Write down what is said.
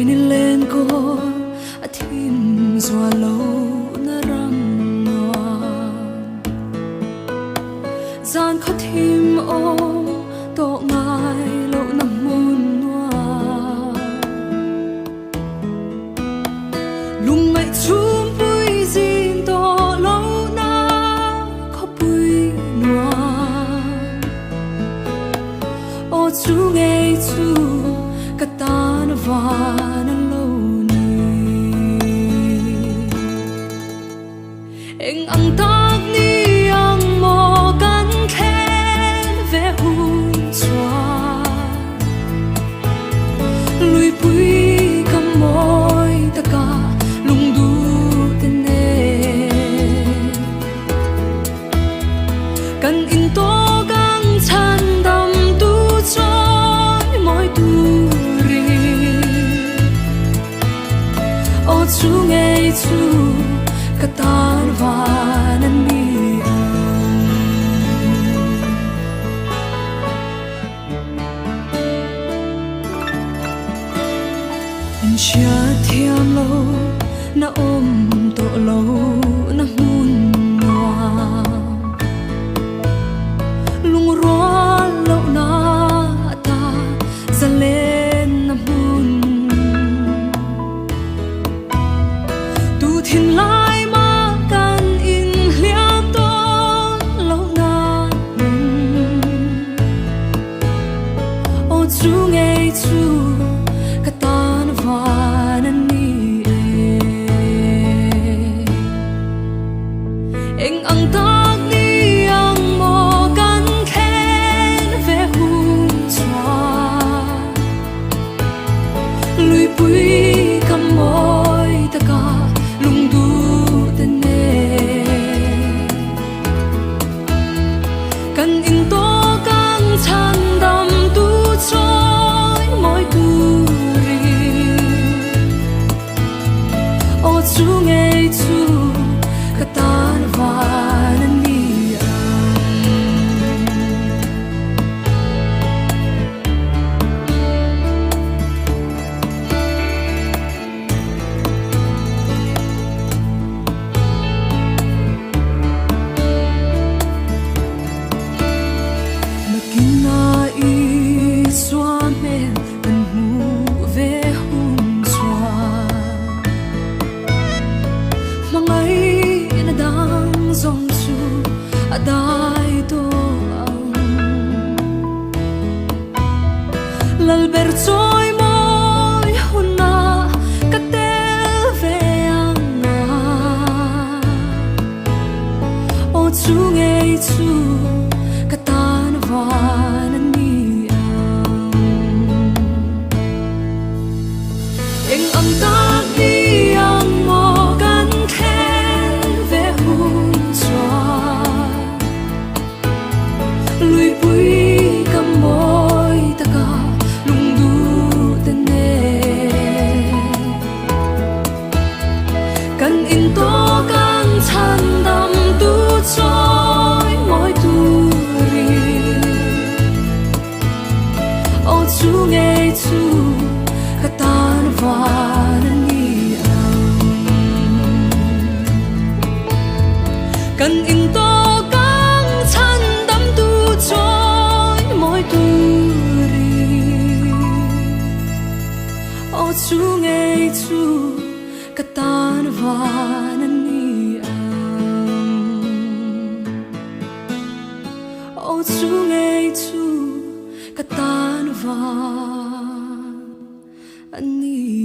ni lên cô thim gió lâu na răng hoa gian khó thim ô tổ ngài lâu nằm muôn hoa lùng ngại chum bụi zin tổ lâu na khó bụi hoa ô chú nghe chú kata na vana lâu anh ang tag ni ang mo kan khen ve hun chua lui pui kam moi ta ka lung du ten ne kan in to gang chan dam tu choi moi tu ri o chu nghe chu katan vanan ni anh chia thiam lâu na ôm tổ lâu na mun hoa lung roa lâu na ta za lên na mun tu thiên lai chú nghe chú katan vanan ni anh ang tag ni ang mo kan khen ve hun chua lui pui kam moi ta ka lung du ten ne kan in to kang chan dam tu choi moi tu ri o chu nghe chu katan vanan ni lalber choi moi huna katel ve anga o chu nghe chu katan vanan ni anh ang tag ni ang mo kan khen ve hun chua lui pui kam moi ta ka kan in to kang chan dam tu choi moi tu ri o chu nghe chu katan vanan ni kan in to kang chan dam tu choi moi tu ri o chu nghe chu katan vanan ni o chu nghe chu katan vanan ni